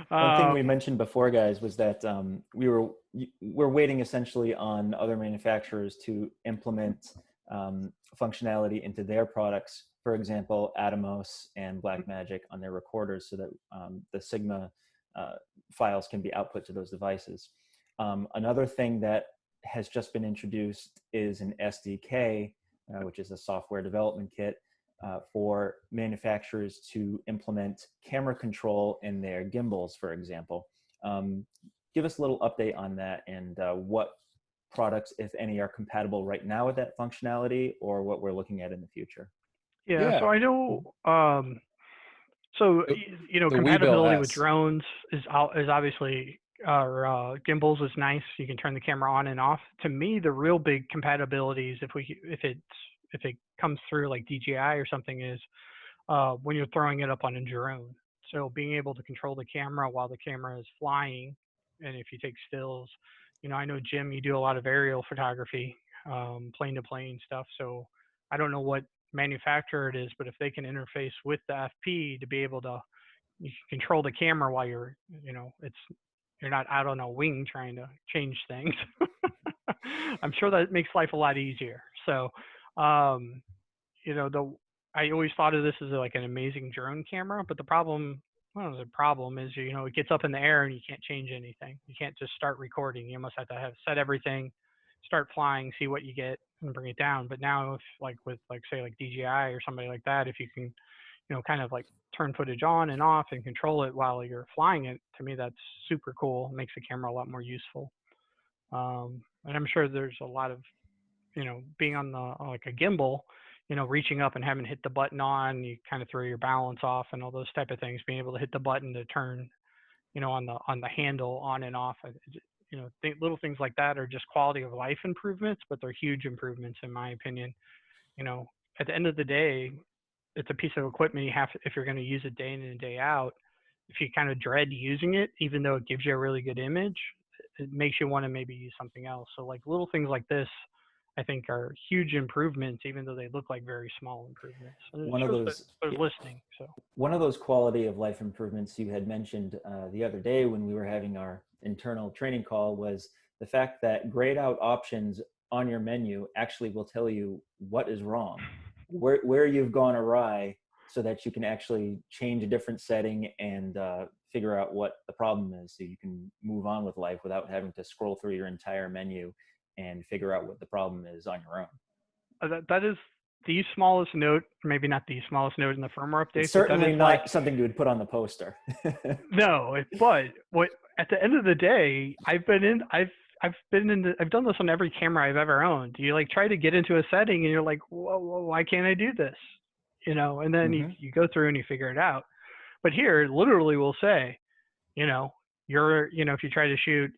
One thing we mentioned before, guys, was that we're waiting essentially on other manufacturers to implement functionality into their products. For example, Atomos and Blackmagic on their recorders, so that the Sigma files can be output to those devices. Another thing that has just been introduced is an SDK, which is a software development kit for manufacturers to implement camera control in their gimbals, for example. Give us a little update on that, and what products, if any, are compatible right now with that functionality, or what we're looking at in the future. Yeah. So I know, compatibility with drones is obviously, gimbals is nice. You can turn the camera on and off. To me, the real big compatibilities, if it comes through like DJI or something, is when you're throwing it up on a drone. So being able to control the camera while the camera is flying, and if you take stills, I know, Jim, you do a lot of aerial photography, plane to plane stuff. So I don't know what manufacturer it is, but if they can interface with the FP to be able to control the camera while you're not out on a wing trying to change things. I'm sure that makes life a lot easier. So, I always thought of this as like an amazing drone camera, but the problem is, it gets up in the air and you can't change anything. You can't just start recording. You almost have to set everything, start flying, see what you get, and bring it down. But now, if with DJI or somebody like that, if you can, kind of like turn footage on and off and control it while you're flying it, to me, that's super cool. It makes the camera a lot more useful. And I'm sure there's a lot of, being on like a gimbal, reaching up and having hit the button on, you kind of throw your balance off and all those type of things. Being able to hit the button to turn, on the handle on and off. Little things like that are just quality of life improvements, but they're huge improvements in my opinion. At the end of the day, it's a piece of equipment you have, if you're going to use it day in and day out. If you kind of dread using it, even though it gives you a really good image, it makes you want to maybe use something else. So like little things like this, I think, are huge improvements, even though they look like very small improvements. One of those, they're listening. So one of those quality of life improvements you had mentioned the other day when we were having our internal training call was the fact that grayed out options on your menu actually will tell you what is wrong, where you've gone awry, so that you can actually change a different setting and figure out what the problem is so you can move on with life without having to scroll through your entire menu and figure out what the problem is on your own. That is the smallest note, maybe not the smallest note in the firmware update. It's certainly but not something you would put on the poster. No, but what at the end of the day, I've done this on every camera I've ever owned. You like try to get into a setting and you're like, whoa, why can't I do this? And then you go through and you figure it out. But here, it literally will say, if you try to shoot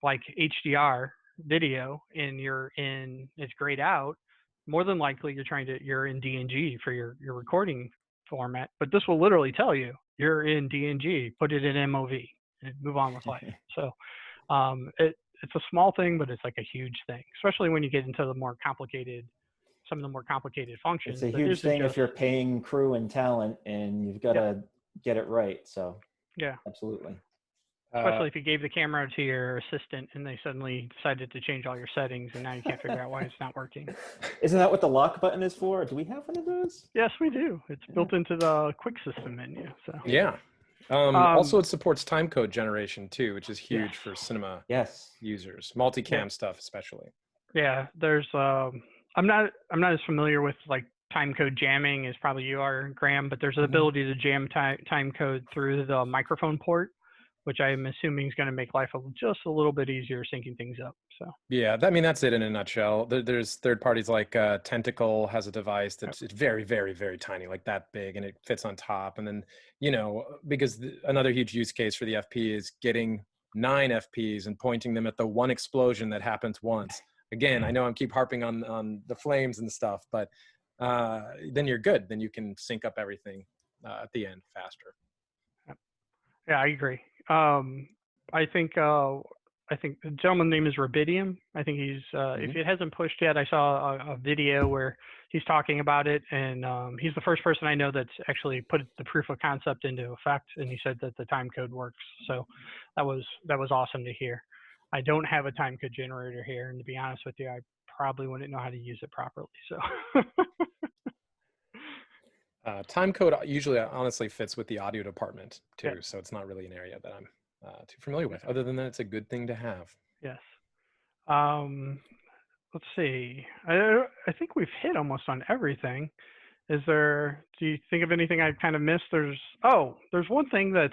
like HDR video and it's grayed out, more than likely you're in DNG for your recording format. But this will literally tell you you're in DNG, put it in MOV and move on with life. So it's a small thing, but it's like a huge thing, especially when you get into some of the more complicated functions. It's a huge thing if you're paying crew and talent and you've got to get it right. So yeah, absolutely. Especially if you gave the camera to your assistant and they suddenly decided to change all your settings and now you can't figure out why it's not working. Isn't that what the lock button is for? Do we have one of those? Yes, we do. It's built into the quick system menu. So yeah. Also, it supports timecode generation too, which is huge for cinema users, multicam stuff especially. Yeah, there's I'm not as familiar with like timecode jamming as probably you are, Graham, but there's an ability to jam timecode through the microphone port, which I'm assuming is going to make life just a little bit easier syncing things up. So yeah, that's it in a nutshell. There's third parties like Tentacle has a device that's very, very, very tiny, like that big, and it fits on top. And then because another huge use case for the FP is getting 9 FPs and pointing them at the one explosion that happens once. Again, I know I keep harping on the flames and stuff, but then you're good. Then you can sync up everything at the end faster. Yeah, I agree. I think the gentleman's name is Rubidium. I think he's if it hasn't pushed yet, I saw a video where he's talking about it, and he's the first person I know that's actually put the proof of concept into effect, and he said that the time code works. So that was awesome to hear. I don't have a time code generator here, and to be honest with you, I probably wouldn't know how to use it properly. So time code usually honestly fits with the audio department too, so it's not really an area that I'm too familiar with. Other than that, it's a good thing to have. Yes. Let's see. I think we've hit almost on everything. Do you think of anything I've kind of missed? There's one thing that's,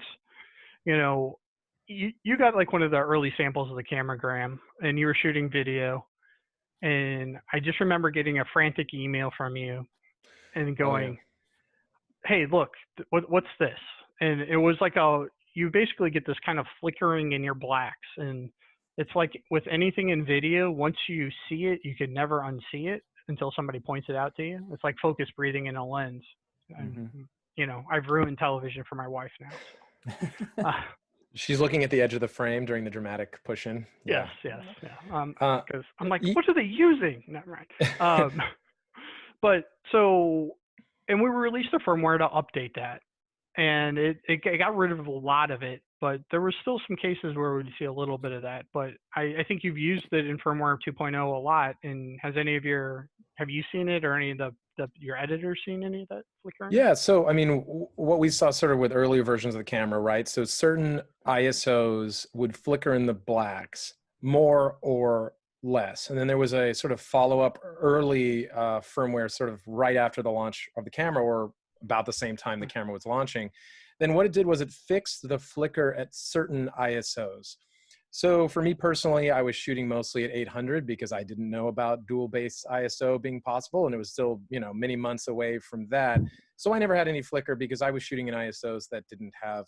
you got like one of the early samples of the camera, Graham, and you were shooting video, and I just remember getting a frantic email from you and going, hey, look, what's this? And it was like you basically get this kind of flickering in your blacks. And it's like with anything in video, once you see it, you can never unsee it until somebody points it out to you. It's like focus breathing in a lens. I've ruined television for my wife now. She's looking at the edge of the frame during the dramatic push-in. Yes. Because I'm like, what are they using? Not right. But so, and we released the firmware to update that, and it got rid of a lot of it, but there were still some cases where we'd see a little bit of that. But I think you've used it in firmware 2.0 a lot. And have you seen it, or any of your editors seen any of that flickering? Yeah, so I mean, what we saw sort of with earlier versions of the camera, right? So certain ISOs would flicker in the blacks more or less. And then there was a sort of follow-up early firmware sort of right after the launch of the camera, or about the same time the camera was launching. Then what it did was it fixed the flicker at certain ISOs. So for me personally, I was shooting mostly at 800 because I didn't know about dual base ISO being possible, and it was still, many months away from that. So I never had any flicker because I was shooting in ISOs that didn't have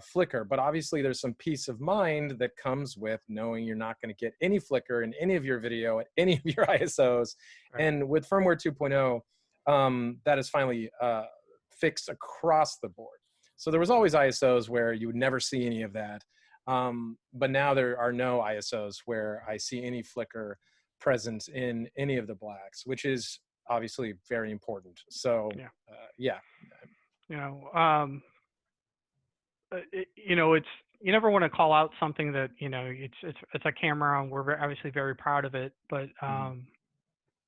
flicker. But obviously there's some peace of mind that comes with knowing you're not going to get any flicker in any of your video at any of your ISOs. Right. And with firmware 2.0, that is finally fixed across the board. So there was always ISOs where you would never see any of that. But now there are no ISOs where I see any flicker present in any of the blacks, which is obviously very important. So, you never want to call out something that, it's a camera, and we're obviously very proud of it, but,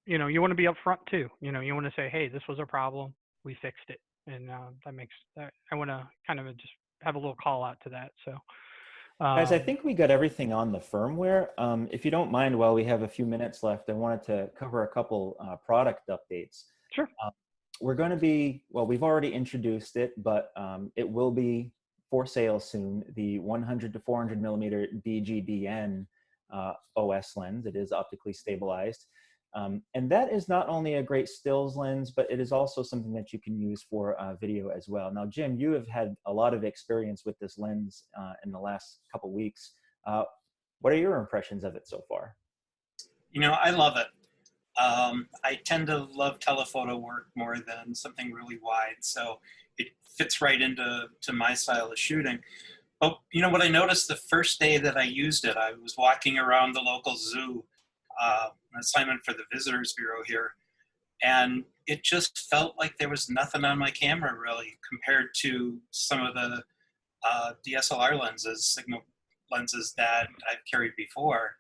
you want to be upfront too. You want to say, hey, this was a problem, we fixed it. And that makes that, I want to kind of just have a little call out to that. So, Guys, I think we got everything on the firmware. If you don't mind, while we have a few minutes left, I wanted to cover a couple product updates. sure. We're going to be, well, we've already introduced it, but it will be for sale soon, the 100 to 400 millimeter DGDN OS lens. It is optically stabilized. And that is not only a great stills lens, but it is also something that you can use for video as well. Now, Jim, you have had a lot of experience with this lens in the last couple weeks. What are your impressions of it so far? You know, I love it. I tend to love telephoto work more than something really wide, so it fits right into my style of shooting. But you know what I noticed the first day that I used it, I was walking around the local zoo, an assignment for the Visitors Bureau here, and it just felt like there was nothing on my camera really compared to some of the DSLR lenses, signal lenses that I've carried before.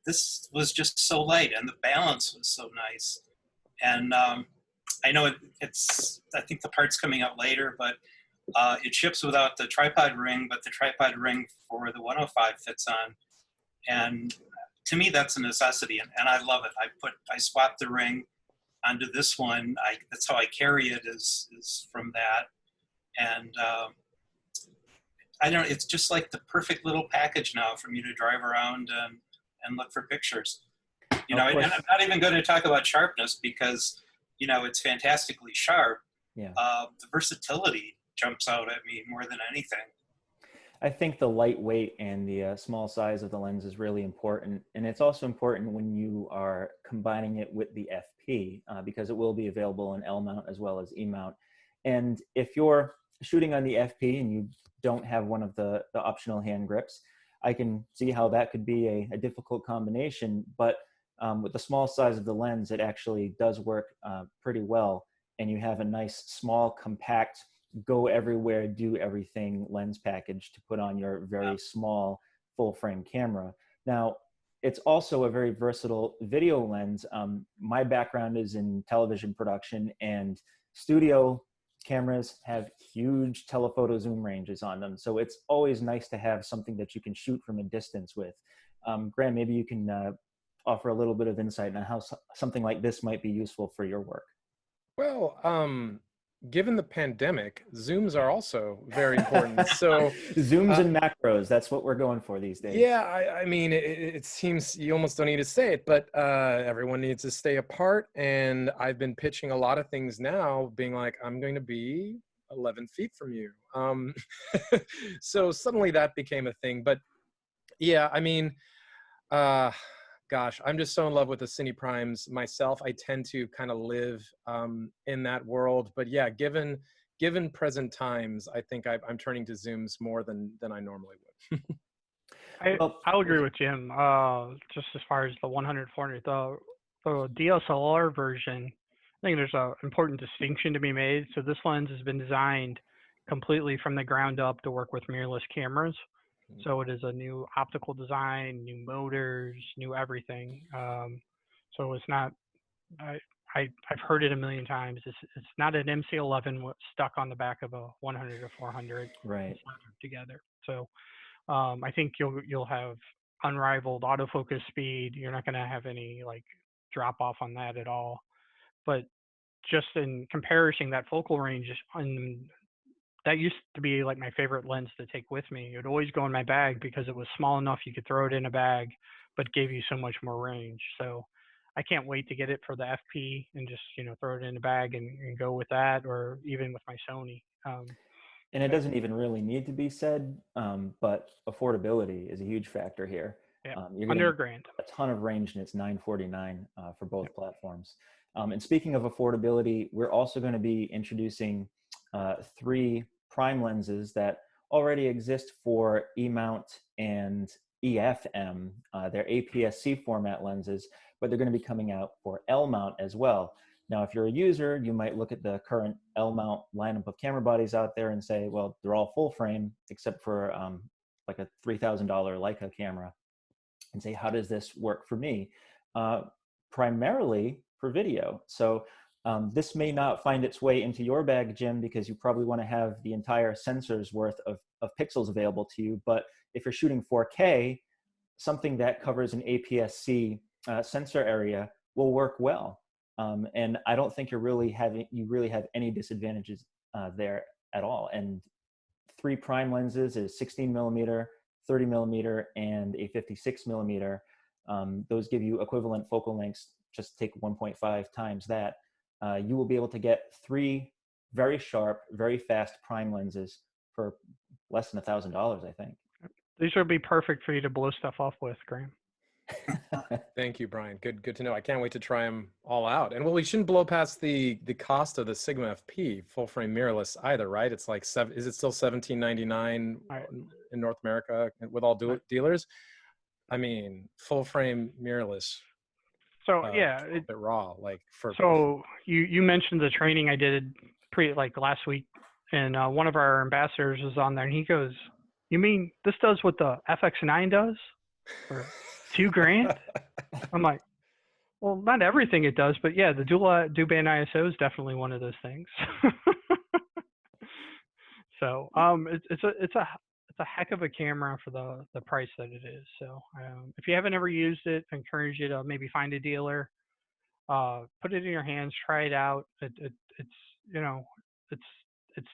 This was just so light, and the balance was so nice. And I know I think the part's coming out later, but it ships without the tripod ring, but the tripod ring for the 105 fits on. And to me, that's a necessity, and I love it. I swapped the ring onto this one. That's how I carry it, is from that. And I don't know, it's just like the perfect little package now for me to drive around and look for pictures. You know, and I'm not even going to talk about sharpness because, you know, it's fantastically sharp. Yeah. The versatility jumps out at me more than anything. I think the lightweight and the small size of the lens is really important. And it's also important when you are combining it with the FP because it will be available in L mount as well as E mount. And if you're shooting on the FP and you don't have one of the optional hand grips, I can see how that could be a difficult combination. But with the small size of the lens, it actually does work pretty well. And you have a nice, small, compact, go everywhere, do everything lens package to put on your very small full frame camera. Now, it's also a very versatile video lens. My background is in television production, and studio cameras have huge telephoto zoom ranges on them. So it's always nice to have something that you can shoot from a distance with. Graham, maybe you can offer a little bit of insight on how something like this might be useful for your work. Well, given the pandemic, zooms are also very important. So zooms and macros, that's what we're going for these days. Yeah, I mean, it seems you almost don't need to say it, but everyone needs to stay apart. And I've been pitching a lot of things now, being like, I'm going to be 11 feet from you. So suddenly that became a thing. But yeah, I mean, gosh, I'm just so in love with the Cine Primes myself. I tend to kind of live in that world. But yeah, given present times, I think I'm turning to zooms more than I normally would. I'll agree with Jim. Just as far as the 100, 400, the DSLR version, I think there's an important distinction to be made. So this lens has been designed completely from the ground up to work with mirrorless cameras. So it is a new optical design, new motors, new everything. So it's not, I've heard it a million times. It's not an MC11 stuck on the back of a 100 or 400 right together. So I think you'll have unrivaled autofocus speed. You're not going to have any like drop off on that at all. But just in comparison, that focal range that used to be like my favorite lens to take with me. It would always go in my bag because it was small enough you could throw it in a bag, but gave you so much more range. So I can't wait to get it for the FP and just, throw it in a bag and go with that, or even with my Sony. And it doesn't even really need to be said, but affordability is a huge factor here. Yeah, you're under getting $1,000. A ton of range, and it's $949 for both platforms. And speaking of affordability, we're also going to be introducing 3 prime lenses that already exist for E-mount and EFM. They're APS-C format lenses, but they're going to be coming out for L-mount as well. Now, if you're a user, you might look at the current L-mount lineup of camera bodies out there and say, well, they're all full frame except for like a $3,000 Leica camera, and say, how does this work for me? Primarily for video. So This may not find its way into your bag, Jim, because you probably want to have the entire sensor's worth of pixels available to you. But if you're shooting 4K, something that covers an APS-C sensor area will work well. And I don't think you really have any disadvantages there at all. And 3 prime lenses is 16 millimeter, 30 millimeter, and a 56 millimeter. Those give you equivalent focal lengths. Just take 1.5 times that. You will be able to get 3 very sharp, very fast prime lenses for less than $1,000, I think. These would be perfect for you to blow stuff off with, Graham. Thank you, Brian. Good to know. I can't wait to try them all out. And well, we shouldn't blow past the cost of the Sigma FP full frame mirrorless either, right? It's like is it still $17.99 in North America with all dealers? I mean, full frame mirrorless. So yeah, a bit raw, like for. So you mentioned the training I did last week, and one of our ambassadors was on there, and he goes, "You mean this does what the FX9 does for $2,000?" I'm like, "Well, not everything it does, but yeah, the dual band ISO is definitely one of those things." So it's a heck of a camera for the price that it is. So if you haven't ever used it, I encourage you to maybe find a dealer, put it in your hands, try it out. It's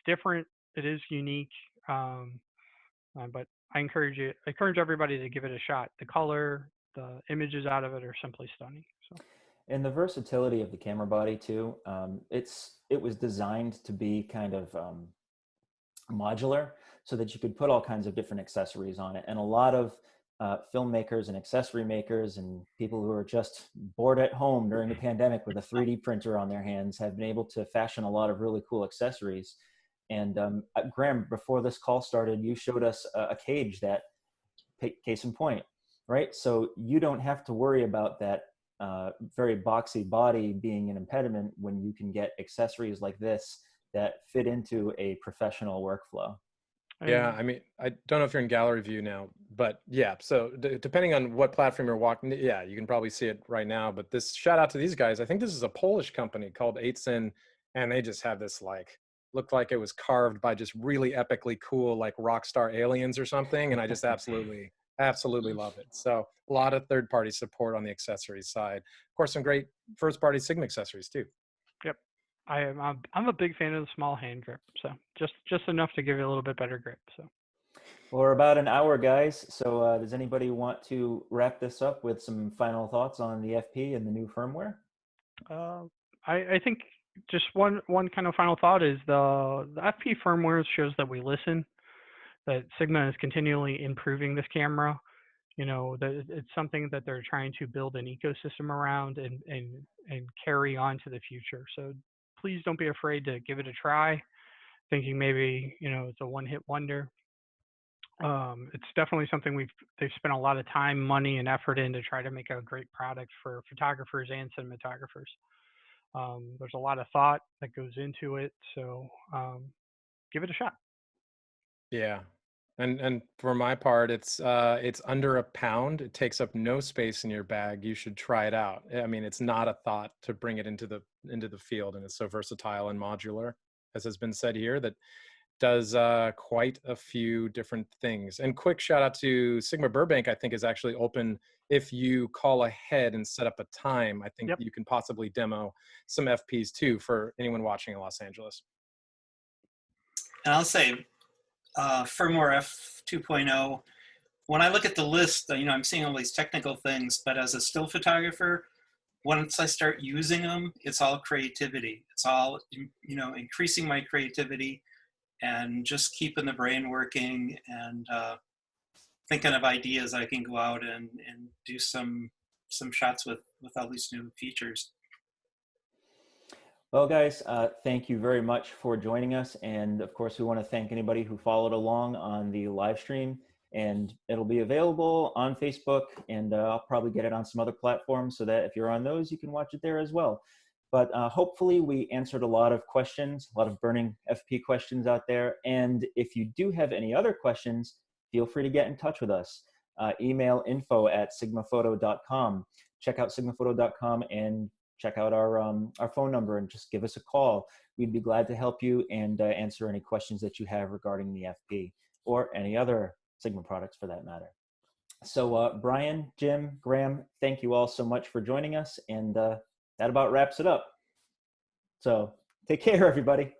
different. It is unique. But I encourage everybody to give it a shot. The color, the images out of it are simply stunning. So. And the versatility of the camera body too. It was designed to be kind of modular, so that you could put all kinds of different accessories on it. And a lot of filmmakers and accessory makers and people who are just bored at home during the pandemic with a 3D printer on their hands have been able to fashion a lot of really cool accessories. And Graham, before this call started, you showed us a cage that, case in point, right? So you don't have to worry about that very boxy body being an impediment when you can get accessories like this that fit into a professional workflow. Yeah, I mean, I don't know if you're in gallery view now, but yeah, so depending on what platform you're walking, yeah, you can probably see it right now, but this shout out to these guys. I think this is a Polish company called Cine, and they just have this looked like it was carved by just really epically cool, like rock star aliens or something. And I just absolutely love it. So a lot of third-party support on the accessories side. Of course, some great first-party Sigma accessories too. Yep. I'm a big fan of the small hand grip, so just enough to give you a little bit better grip. So, well, we're about an hour, guys. So, does anybody want to wrap this up with some final thoughts on the FP and the new firmware? I think just one kind of final thought is the FP firmware shows that we listen, that Sigma is continually improving this camera. You know, that it's something that they're trying to build an ecosystem around and carry on to the future. So please don't be afraid to give it a try, thinking maybe, it's a one-hit wonder. It's definitely something they've spent a lot of time, money, and effort in to try to make a great product for photographers and cinematographers. There's a lot of thought that goes into it, so give it a shot. Yeah. And for my part, it's under £1. It takes up no space in your bag. You should try it out. I mean, it's not a thought to bring it into the field, and it's so versatile and modular, as has been said here, that does quite a few different things. And quick shout out to Sigma Burbank, I think is actually open. If you call ahead and set up a time, I think you can possibly demo some FPs too for anyone watching in Los Angeles. And I'll say, Firmware F 2.0, when I look at the list, I'm seeing all these technical things, but as a still photographer, once I start using them, it's all creativity. It's all, increasing my creativity and just keeping the brain working and thinking of ideas I can go out and do some shots with all these new features. Well, guys, thank you very much for joining us. And of course, we want to thank anybody who followed along on the live stream. And it'll be available on Facebook, and I'll probably get it on some other platforms so that if you're on those, you can watch it there as well. But hopefully we answered a lot of questions, a lot of burning FP questions out there. And if you do have any other questions, feel free to get in touch with us. Email info@sigmaphoto.com. Check out sigmaphoto.com and check out our phone number and just give us a call. We'd be glad to help you and answer any questions that you have regarding the FP or any other Sigma products for that matter. So Brian, Jim, Graham, thank you all so much for joining us, and that about wraps it up. So take care, everybody.